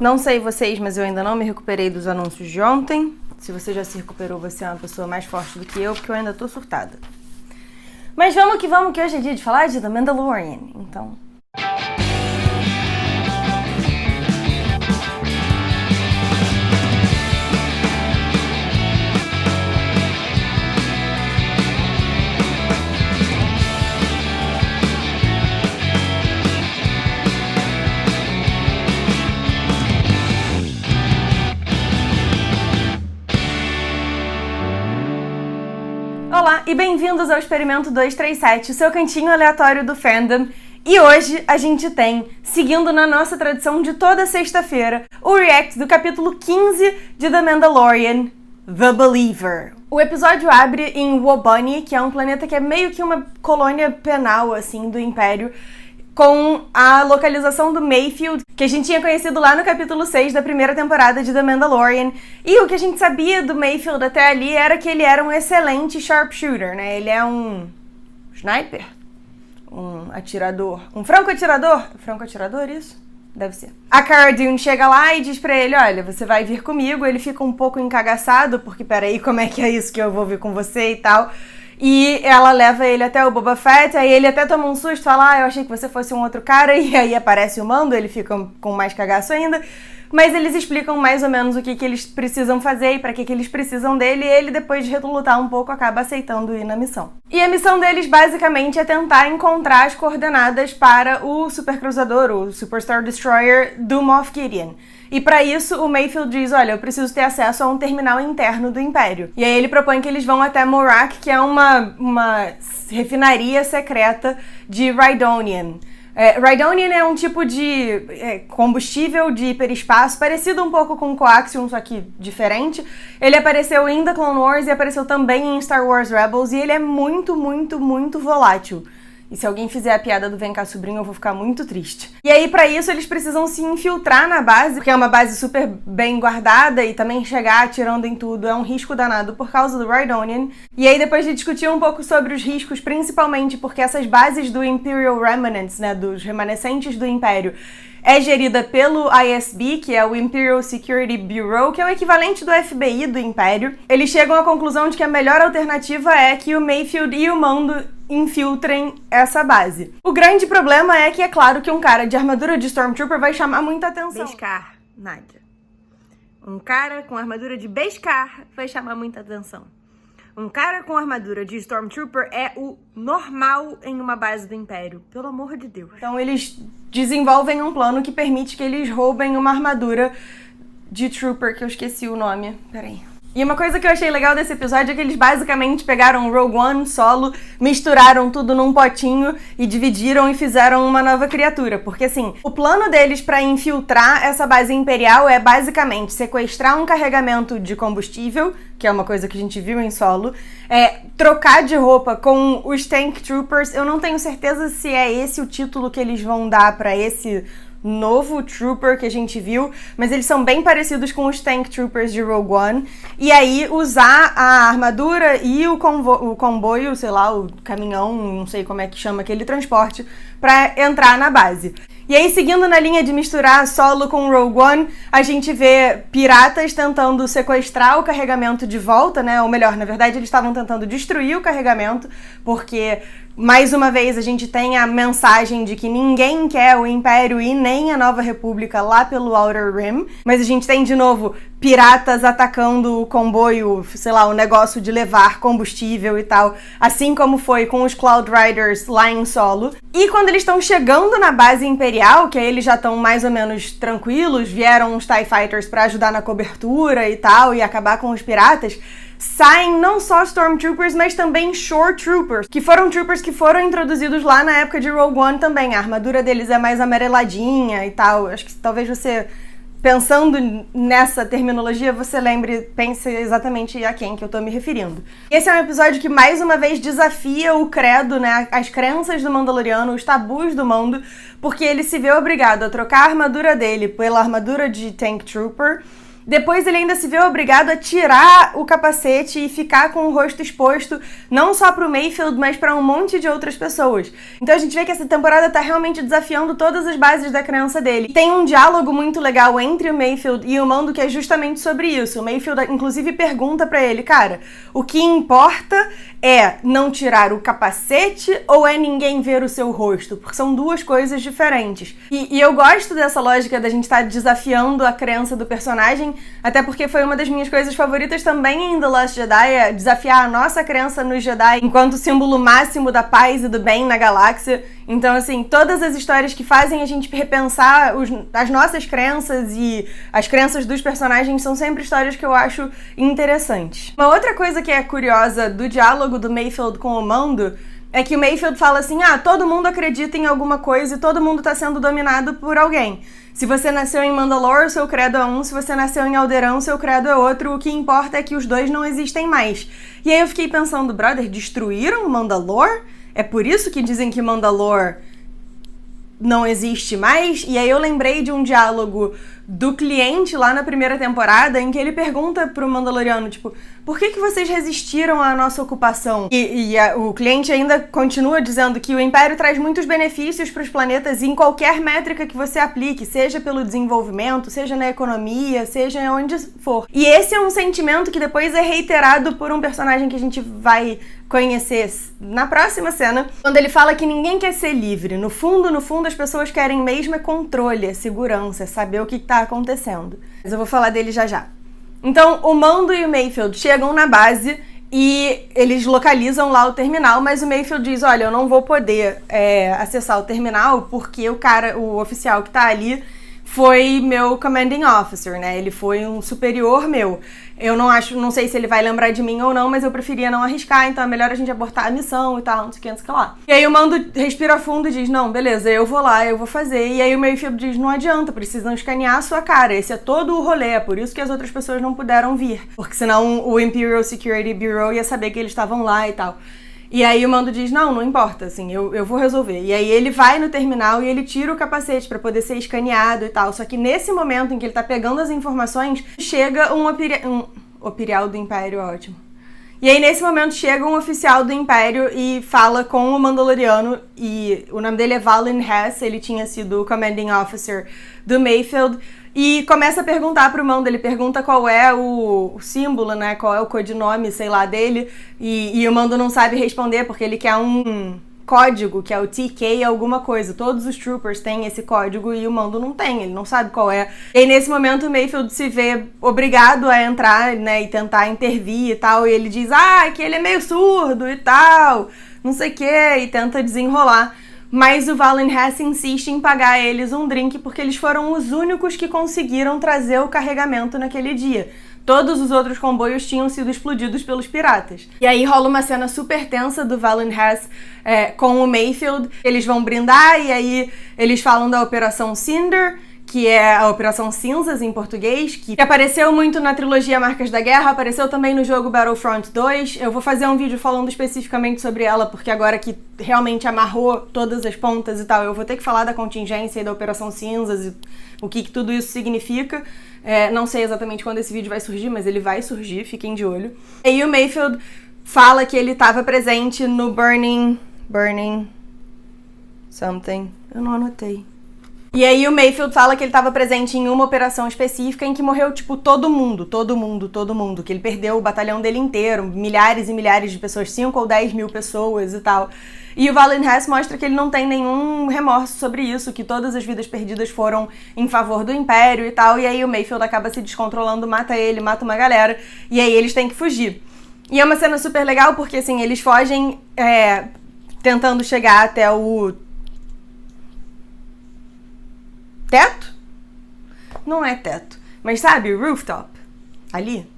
Não sei vocês, mas eu ainda não me recuperei dos anúncios de ontem. Se você já se recuperou, você é uma pessoa mais forte do que eu, porque eu ainda tô surtada. Mas vamos, que hoje é dia de falar de The Mandalorian, então... Olá e bem-vindos ao Experimento 237, o seu cantinho aleatório do fandom. E hoje a gente tem, seguindo na nossa tradição de toda sexta-feira, o react do capítulo 15 de The Mandalorian, The Believer. O episódio abre em Wobani, que é um planeta que é meio que uma colônia penal, assim, do Império, com a localização do Mayfield, que a gente tinha conhecido lá no capítulo 6 da primeira temporada de The Mandalorian. E o que a gente sabia do Mayfield até ali era que ele era um excelente sharpshooter, né? Ele é um sniper, um atirador, um franco-atirador. Franco-atirador, isso? Deve ser. A Cara Dune chega lá e diz pra ele, olha, você vai vir comigo. Ele fica um pouco encagaçado, porque peraí, como é que é isso que eu vou vir com você e tal... E ela leva ele até o Boba Fett, aí ele até toma um susto, fala, eu achei que você fosse um outro cara, e aí aparece o Mando, ele fica com mais cagaço ainda. Mas eles explicam mais ou menos o que eles precisam fazer e pra que eles precisam dele, e ele, depois de relutar um pouco, acaba aceitando ir na missão. E a missão deles, basicamente, é tentar encontrar as coordenadas para o supercruzador, o Superstar Destroyer do Moff Gideon. E pra isso, o Mayfield diz, olha, eu preciso ter acesso a um terminal interno do Império. E aí ele propõe que eles vão até Morak, que é uma refinaria secreta de Rhydonian. Rhydonian é um tipo de combustível de hiperespaço, parecido um pouco com o Coaxium, só que diferente. Ele apareceu em The Clone Wars e apareceu também em Star Wars Rebels, e ele é muito, muito, muito volátil. E se alguém fizer a piada do Vem cá, sobrinho, eu vou ficar muito triste. E aí, pra isso, eles precisam se infiltrar na base, porque é uma base super bem guardada e também chegar atirando em tudo é um risco danado por causa do Rhydonian. E aí, depois de discutir um pouco sobre os riscos, principalmente porque essas bases do Imperial Remnants, né, dos remanescentes do Império, é gerida pelo ISB, que é o Imperial Security Bureau, que é o equivalente do FBI do Império. Eles chegam à conclusão de que a melhor alternativa é que o Mayfield e o Mando infiltrem essa base. O grande problema é que é claro que um cara de armadura de Stormtrooper vai chamar muita atenção. Beskar, Nádia. Um cara com armadura de Beskar vai chamar muita atenção. Um cara com armadura de Stormtrooper é o normal em uma base do Império. Pelo amor de Deus. Então eles desenvolvem um plano que permite que eles roubem uma armadura de Trooper, que eu esqueci o nome. Peraí. E uma coisa que eu achei legal desse episódio é que eles basicamente pegaram Rogue One, Solo, misturaram tudo num potinho e dividiram e fizeram uma nova criatura. Porque assim, o plano deles pra infiltrar essa base imperial é basicamente sequestrar um carregamento de combustível, que é uma coisa que a gente viu em Solo, trocar de roupa com os Tank Troopers. Eu não tenho certeza se é esse o título que eles vão dar pra esse novo Trooper que a gente viu, mas eles são bem parecidos com os Tank Troopers de Rogue One, e aí usar a armadura e o comboio, sei lá, o caminhão, não sei como é que chama aquele transporte, pra entrar na base. E aí, seguindo na linha de misturar Solo com Rogue One, a gente vê piratas tentando sequestrar o carregamento de volta, né? Ou melhor, na verdade, eles estavam tentando destruir o carregamento, porque, mais uma vez, a gente tem a mensagem de que ninguém quer o Império e nem a Nova República lá pelo Outer Rim, mas a gente tem, de novo, piratas atacando o comboio, sei lá, o negócio de levar combustível e tal, assim como foi com os Cloud Riders lá em Solo. E quando eles estão chegando na base imperial, que aí eles já estão mais ou menos tranquilos, vieram uns TIE Fighters pra ajudar na cobertura e tal, e acabar com os piratas, saem não só Stormtroopers, mas também Shore Troopers, que foram troopers que foram introduzidos lá na época de Rogue One também. A armadura deles é mais amareladinha e tal. Acho que talvez você, pensando nessa terminologia, você pense exatamente a quem que eu tô me referindo. Esse é um episódio que, mais uma vez, desafia o credo, né, as crenças do Mandaloriano, os tabus do Mando, porque ele se vê obrigado a trocar a armadura dele pela armadura de Tank Trooper, Depois ele ainda se vê obrigado a tirar o capacete e ficar com o rosto exposto, não só pro Mayfield, mas pra um monte de outras pessoas. Então a gente vê que essa temporada tá realmente desafiando todas as bases da crença dele. Tem um diálogo muito legal entre o Mayfield e o Mando que é justamente sobre isso. O Mayfield, inclusive, pergunta pra ele, cara, o que importa é não tirar o capacete ou é ninguém ver o seu rosto? Porque são duas coisas diferentes. E eu gosto dessa lógica da gente estar desafiando a crença do personagem, até porque foi uma das minhas coisas favoritas também em The Last Jedi, é desafiar a nossa crença nos Jedi enquanto símbolo máximo da paz e do bem na galáxia. Então, assim, todas as histórias que fazem a gente repensar as nossas crenças e as crenças dos personagens são sempre histórias que eu acho interessantes. Uma outra coisa que é curiosa do diálogo do Mayfield com o Mando é que o Mayfield fala assim, todo mundo acredita em alguma coisa e todo mundo tá sendo dominado por alguém. Se você nasceu em Mandalore, seu credo é um, se você nasceu em Alderaan, seu credo é outro, o que importa é que os dois não existem mais. E aí eu fiquei pensando, brother, destruíram Mandalore? É por isso que dizem que Mandalore não existe mais? E aí eu lembrei de um diálogo do cliente lá na primeira temporada em que ele pergunta pro Mandaloriano, tipo, por que vocês resistiram à nossa ocupação? O cliente ainda continua dizendo que o Império traz muitos benefícios para os planetas em qualquer métrica que você aplique, seja pelo desenvolvimento, seja na economia, seja onde for. E esse é um sentimento que depois é reiterado por um personagem que a gente vai conhecer na próxima cena, quando ele fala que ninguém quer ser livre. No fundo, as pessoas querem mesmo é controle, é segurança, é saber o que tá acontecendo. Mas eu vou falar dele já já. Então, o Mando e o Mayfield chegam na base e eles localizam lá o terminal, mas o Mayfield diz, olha, eu não vou poder acessar o terminal porque o oficial que tá ali foi meu commanding officer, né? Ele foi um superior meu. Eu não sei se ele vai lembrar de mim ou não, mas eu preferia não arriscar, então é melhor a gente abortar a missão e tal, não sei o que, não sei o que lá. E aí o Mando respira fundo e diz, não, beleza, eu vou lá, eu vou fazer. E aí o Mayfield diz, não adianta, precisam escanear a sua cara, esse é todo o rolê, é por isso que as outras pessoas não puderam vir. Porque senão o Imperial Security Bureau ia saber que eles estavam lá e tal. E aí o Mando diz, não importa, assim, eu vou resolver. E aí ele vai no terminal e ele tira o capacete pra poder ser escaneado e tal. Só que nesse momento em que ele tá pegando as informações, chega um oficial do Império, ótimo. E aí nesse momento chega um oficial do Império e fala com o Mandaloriano, e o nome dele é Valen Hess, ele tinha sido o commanding officer do Mayfield, e começa a perguntar pro Mando, ele pergunta qual é o símbolo, né, qual é o codinome, sei lá, dele, e o Mando não sabe responder porque ele quer um código, que é o TK alguma coisa. Todos os troopers têm esse código e o Mando não tem, ele não sabe qual é. E aí, nesse momento, o Mayfield se vê obrigado a entrar, né, e tentar intervir e tal, e ele diz, que ele é meio surdo e tal, não sei o que, e tenta desenrolar. Mas o Valen Hess insiste em pagar eles um drink porque eles foram os únicos que conseguiram trazer o carregamento naquele dia. Todos os outros comboios tinham sido explodidos pelos piratas. E aí rola uma cena super tensa do Valen Hess com o Mayfield. Eles vão brindar e aí eles falam da Operação Cinder, que é a Operação Cinzas em português, que apareceu muito na trilogia Marcas da Guerra, apareceu também no jogo Battlefront 2. Eu vou fazer um vídeo falando especificamente sobre ela, porque agora que realmente amarrou todas as pontas e tal, eu vou ter que falar da contingência e da Operação Cinzas e o que tudo isso significa. Não sei exatamente quando esse vídeo vai surgir, mas ele vai surgir, fiquem de olho. E aí o Mayfield fala que ele estava presente no Burning something, eu não anotei. E aí o Mayfield fala que ele estava presente em uma operação específica em que morreu, tipo, todo mundo, que ele perdeu o batalhão dele inteiro, milhares e milhares de pessoas, 5 ou 10 mil pessoas e tal. E o Valen Hess mostra que ele não tem nenhum remorso sobre isso, que todas as vidas perdidas foram em favor do Império e tal, e aí o Mayfield acaba se descontrolando, mata ele, mata uma galera, e aí eles têm que fugir. E é uma cena super legal porque, assim, eles fogem tentando chegar até o teto? Não é teto. Mas sabe, rooftop? Ali?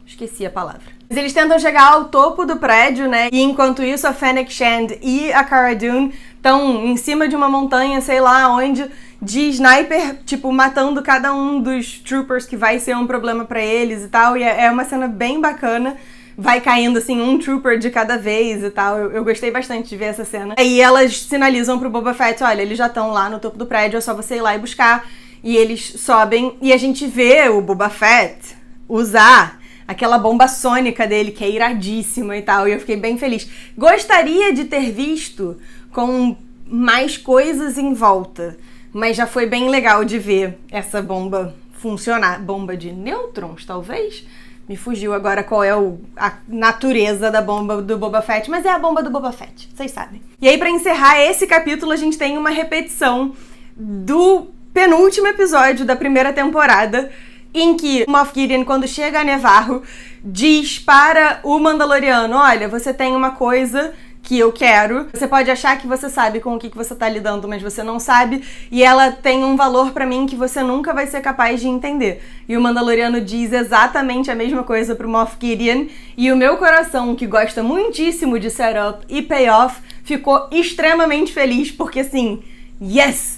Esqueci a palavra. Mas eles tentam chegar ao topo do prédio, né? E enquanto isso, a Fennec Shand e a Cara Dune estão em cima de uma montanha, sei lá onde, de sniper, tipo, matando cada um dos troopers, que vai ser um problema pra eles e tal. E é uma cena bem bacana. Vai caindo, assim, um trooper de cada vez e tal. Eu gostei bastante de ver essa cena. Aí elas sinalizam pro Boba Fett, olha, eles já estão lá no topo do prédio, é só você ir lá e buscar. e eles sobem e a gente vê o Boba Fett usar aquela bomba sônica dele, que é iradíssima e tal, e eu fiquei bem feliz. Gostaria de ter visto com mais coisas em volta, mas já foi bem legal de ver essa bomba funcionar. Bomba de nêutrons, talvez? Me fugiu agora qual é a natureza da bomba do Boba Fett, mas é a bomba do Boba Fett, vocês sabem. E aí, pra encerrar esse capítulo, a gente tem uma repetição do penúltimo episódio da primeira temporada, em que o Moff Gideon, quando chega a Nevarro, diz para o Mandaloriano: olha, você tem uma coisa que eu quero, você pode achar que você sabe com o que você tá lidando, mas você não sabe, e ela tem um valor pra mim que você nunca vai ser capaz de entender. E o Mandaloriano diz exatamente a mesma coisa pro Moff Gideon, e o meu coração, que gosta muitíssimo de setup e payoff, ficou extremamente feliz, porque assim, yes!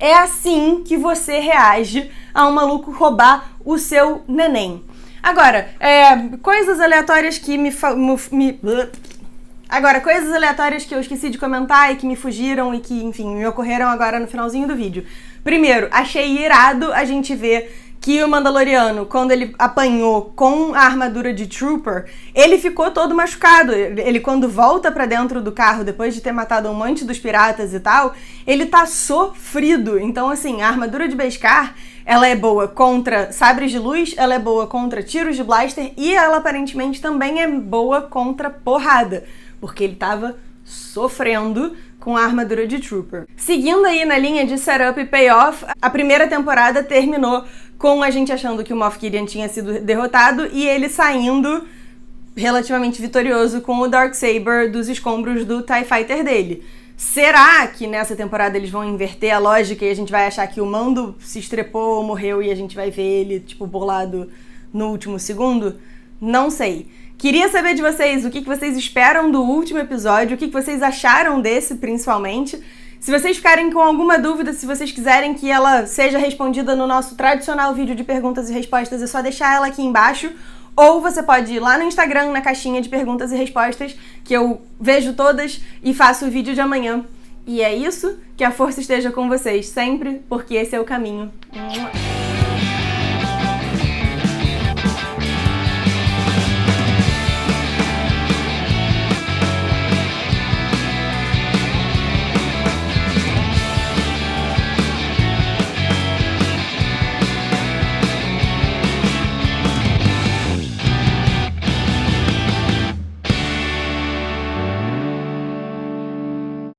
É assim que você reage a um maluco roubar o seu neném. Agora, coisas aleatórias que coisas aleatórias que eu esqueci de comentar e que me fugiram e que, enfim, me ocorreram agora no finalzinho do vídeo. Primeiro, achei irado a gente ver que o Mandaloriano, quando ele apanhou com a armadura de Trooper, ele ficou todo machucado. Ele, quando volta pra dentro do carro, depois de ter matado um monte dos piratas e tal, ele tá sofrido. Então, assim, a armadura de Beskar, ela é boa contra sabres de luz, ela é boa contra tiros de blaster e ela, aparentemente, também é boa contra porrada, porque ele tava sofrendo com a armadura de Trooper. Seguindo aí na linha de setup e payoff, a primeira temporada terminou com a gente achando que o Moff Gideon tinha sido derrotado e ele saindo relativamente vitorioso com o Darksaber dos escombros do TIE Fighter dele. Será que nessa temporada eles vão inverter a lógica e a gente vai achar que o Mando se estrepou ou morreu e a gente vai ver ele, tipo, bolado no último segundo? Não sei. Queria saber de vocês o que vocês esperam do último episódio, o que vocês acharam desse, principalmente. Se vocês ficarem com alguma dúvida, se vocês quiserem que ela seja respondida no nosso tradicional vídeo de perguntas e respostas, é só deixar ela aqui embaixo. Ou você pode ir lá no Instagram, na caixinha de perguntas e respostas, que eu vejo todas e faço o vídeo de amanhã. E é isso, que a força esteja com vocês sempre, porque esse é o caminho.